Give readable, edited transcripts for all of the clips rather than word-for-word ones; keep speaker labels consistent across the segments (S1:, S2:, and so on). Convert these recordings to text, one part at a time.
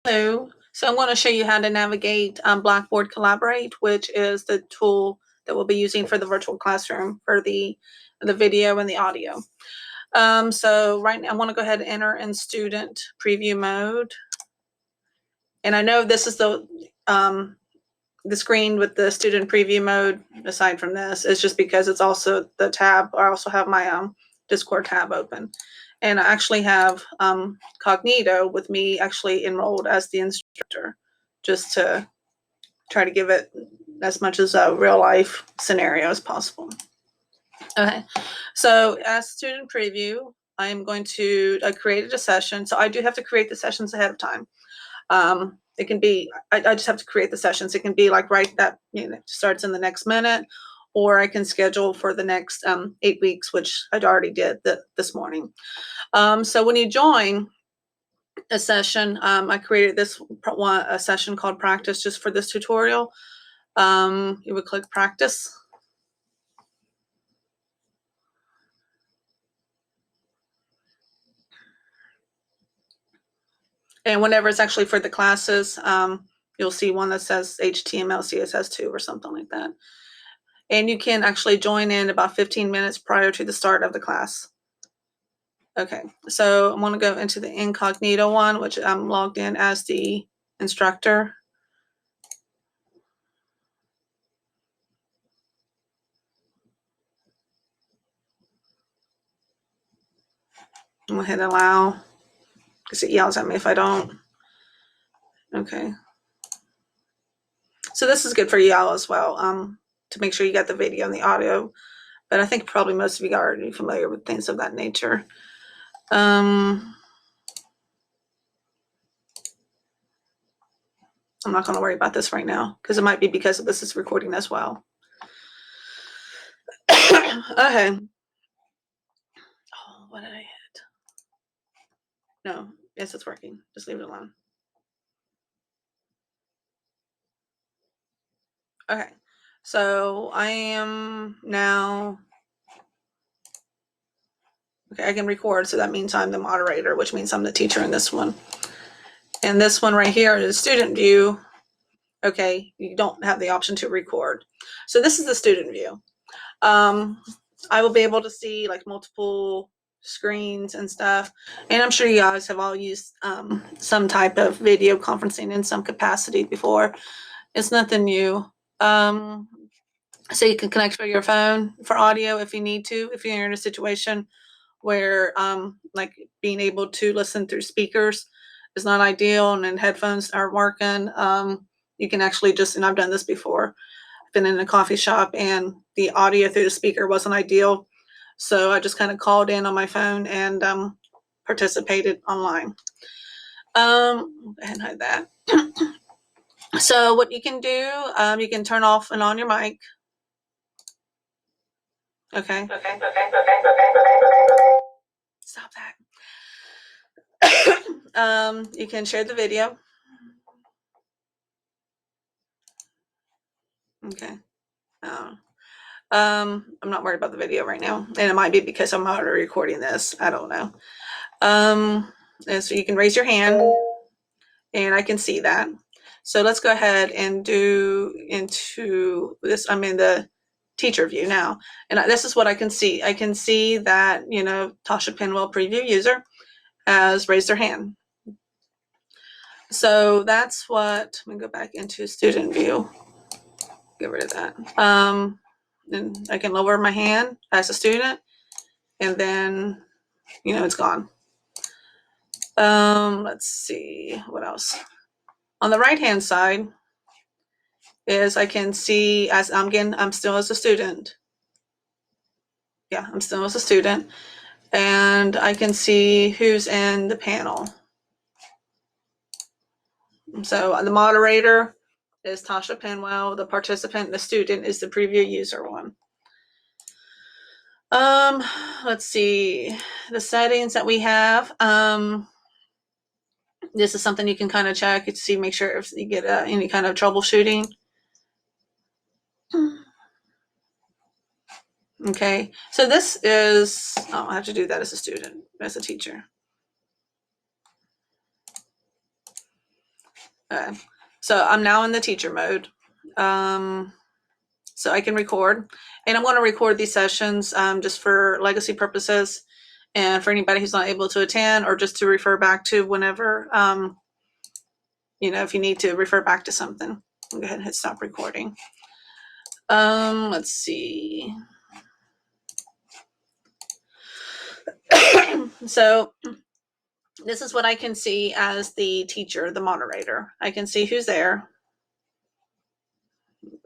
S1: Hello. So I'm going to show you how to navigate Blackboard Collaborate, which is the tool that we'll be using for the virtual classroom for the video and the audio. So right now I want to go ahead and enter in student preview mode. And I know this is the screen with the student preview mode. Aside from this, it's just because it's also the tab. I also have my Discord tab open. And I actually have Cognito with me actually enrolled as the instructor, just to try to give it as much as a real life scenario as possible. Okay, so as student preview, I am going to create a session. So I do have to create the sessions ahead of time. It can be, I just have to create the sessions. It can be like right that, starts in the next minute, or I can schedule for the next 8 weeks, which I already did this morning. So when you join a session, I created a session called practice just for this tutorial. You would click practice. And whenever it's actually for the classes, you'll see one that says HTML, CSS2 or something like that. And you can actually join in about 15 minutes prior to the start of the class. Okay, so I'm going to go into the incognito one, which I'm logged in as the instructor. I'm going to hit allow because it yells at me if I don't. Okay. So this is good for y'all as well, to make sure you got the video and the audio. But I think probably most of you are already familiar with things of that nature. I'm not going to worry about this right now because it might be because this is recording as well. Okay. Oh, what did I hit? No, yes, it's working. Just leave it alone. Okay, so I am now, okay, I can record, so that means I'm the moderator, which means I'm the teacher in this one. And this one right here is student view. Okay, you don't have the option to record. So this is the student view. I will be able to see like multiple screens and stuff. And I'm sure you guys have all used some type of video conferencing in some capacity before. It's nothing new. So you can connect with your phone for audio if you need to, if you're in a situation where like being able to listen through speakers is not ideal and then headphones aren't working. You can actually just, and I've done this before, I've been in a coffee shop and the audio through the speaker wasn't ideal. So I just kind of called in on my phone and participated online. Go ahead and hide that. So what you can do, you can turn off and on your mic. Okay. Stop that. You can share the video. Okay. I'm not worried about the video right now, and it might be because I'm already recording this. I don't know. And so you can raise your hand, and I can see that. So let's go ahead and do into this. I'm in the teacher view now, and this is what I can see. I can see that, Tasha Pinwell, preview user, has raised their hand. So that's what, let me go back into student view. Get rid of that. And I can lower my hand as a student, and then, it's gone. Let's see, what else? On the right-hand side is I can see as I'm still as a student. Yeah, I'm still as a student. And I can see who's in the panel. So the moderator is Tasha Pinwell. The participant, the student, is the preview user one. Let's see the settings that we have. This is something you can kind of check to see, make sure if you get any kind of troubleshooting. Okay, so this is, I have to do that as a student, as a teacher. So I'm now in the teacher mode. So I can record, and I'm going to record these sessions just for legacy purposes and for anybody who's not able to attend, or just to refer back to whenever, if you need to refer back to something. I'll go ahead and hit stop recording. Let's see. So this is what I can see as the teacher, the moderator. I can see who's there.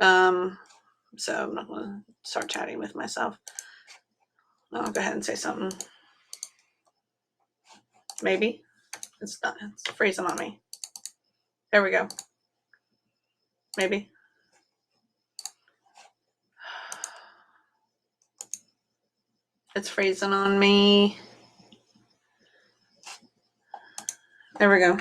S1: So I'm not going to start chatting with myself. I'll go ahead and say something. Maybe. It's freezing on me. There we go. Maybe. It's freezing on me. There we go.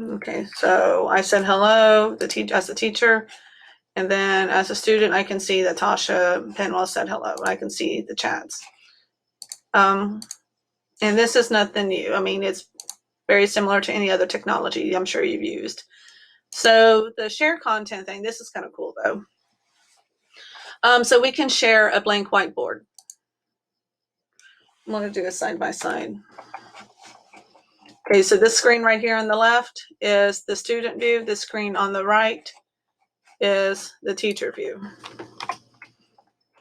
S1: Okay, so I said hello as a teacher, and then as a student, I can see that Tasha Penwell said hello. I can see the chats. And this is nothing new. I mean, it's very similar to any other technology I'm sure you've used. So the share content thing, this is kind of cool though. So we can share a blank whiteboard. I'm going to do a side by side. Okay, so this screen right here on the left is the student view. The screen on the right is the teacher view.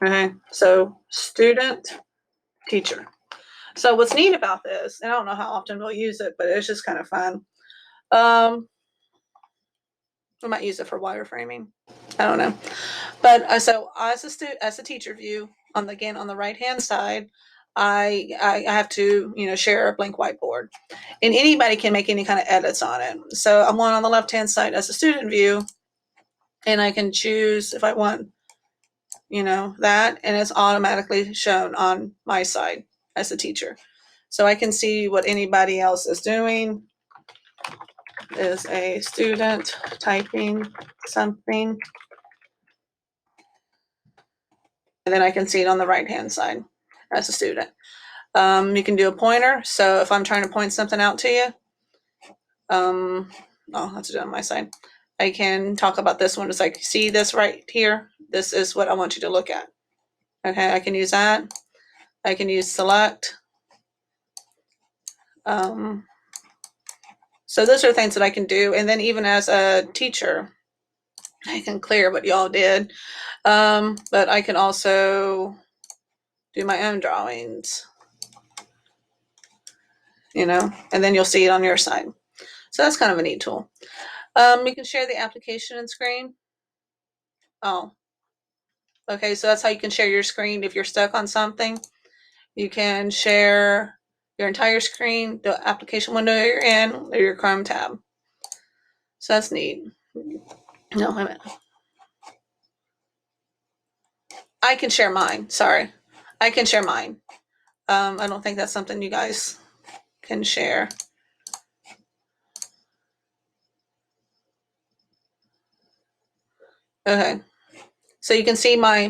S1: Okay, so student, teacher. So what's neat about this, and I don't know how often we'll use it, but it's just kind of fun. We might use it for wireframing. I don't know. But so as a teacher view, on the right hand side, I have to share a blank whiteboard, and anybody can make any kind of edits on it. So I'm on the left hand side as a student view, and I can choose if I want that, and it's automatically shown on my side as a teacher. So I can see what anybody else is doing. Is a student typing something, and then I can see it on the right hand side as a student. You can do a pointer. So if I'm trying to point something out to you, I'll have to do it on my side. I can talk about this one. It's like, see this right here? This is what I want you to look at. Okay, I can use that. I can use select. So those are things that I can do. And then even as a teacher, I can clear what y'all did. But I can also do my own drawings, and then you'll see it on your side. So that's kind of a neat tool. You can share the application and screen. Oh, okay. So that's how you can share your screen if you're stuck on something. You can share your entire screen, the application window you're in, or your Chrome tab. So that's neat. No, wait a minute. I can share mine. Sorry. I can share mine. I don't think that's something you guys can share. Okay. So you can see my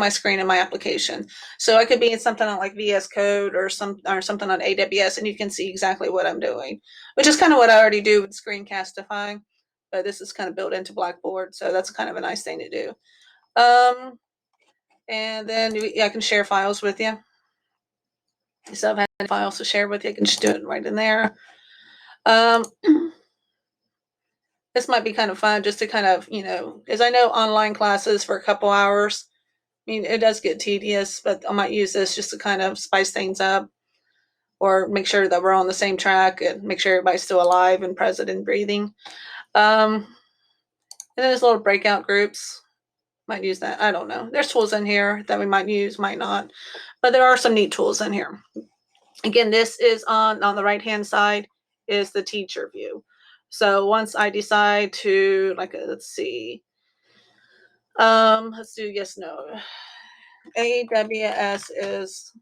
S1: screen in my application. So I could be in something on like VS Code or something on AWS, and you can see exactly what I'm doing, which is kind of what I already do with screencastifying, but this is kind of built into Blackboard, so that's kind of a nice thing to do. And then I can share files with you. So if I have files to share with you, I can just do it right in there. This might be kind of fun just to kind of, as I know online classes for a couple hours, I mean, it does get tedious, but I might use this just to kind of spice things up, or make sure that we're on the same track and make sure everybody's still alive and present and breathing. And then there's little breakout groups. Might use that. I don't know. There's tools in here that we might use, might not, but there are some neat tools in here. Again, this is on the right hand side is the teacher view. So once I decide to, let's see, let's do yes, no. AWS is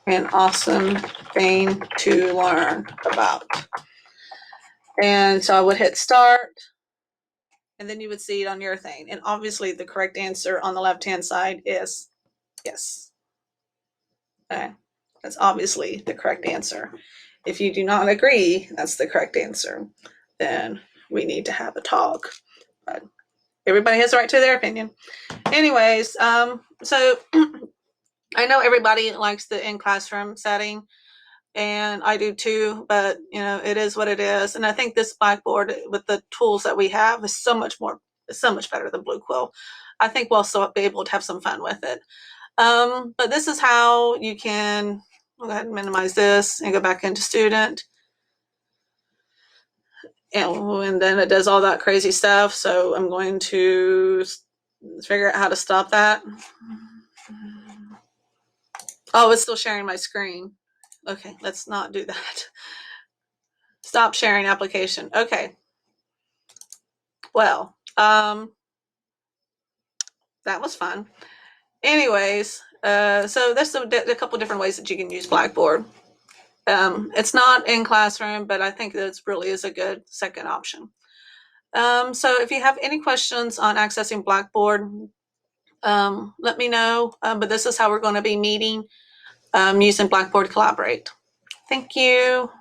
S1: an awesome thing to learn about. And so I would hit start, and then you would see it on your thing. And obviously the correct answer on the left-hand side is yes. Okay. That's obviously the correct answer. If you do not agree that's the correct answer, then we need to have a talk. But everybody has the right to their opinion. Anyways, so I know everybody likes the in-classroom setting, and I do too, but you know, it is what it is. And I think this Blackboard with the tools that we have is so much better than Blue Quill. I think we'll still be able to have some fun with it. But this is how you can go ahead and minimize this and go back into student. And then it does all that crazy stuff. So I'm going to figure out how to stop that. Oh, it's still sharing my screen. Okay, let's not do that. Stop sharing application. Okay. Well, that was fun. Anyways, so there's a couple different ways that you can use Blackboard. It's not in classroom, but I think that really is a good second option. So if you have any questions on accessing Blackboard, let me know. But this is how we're going to be meeting using Blackboard Collaborate. Thank you.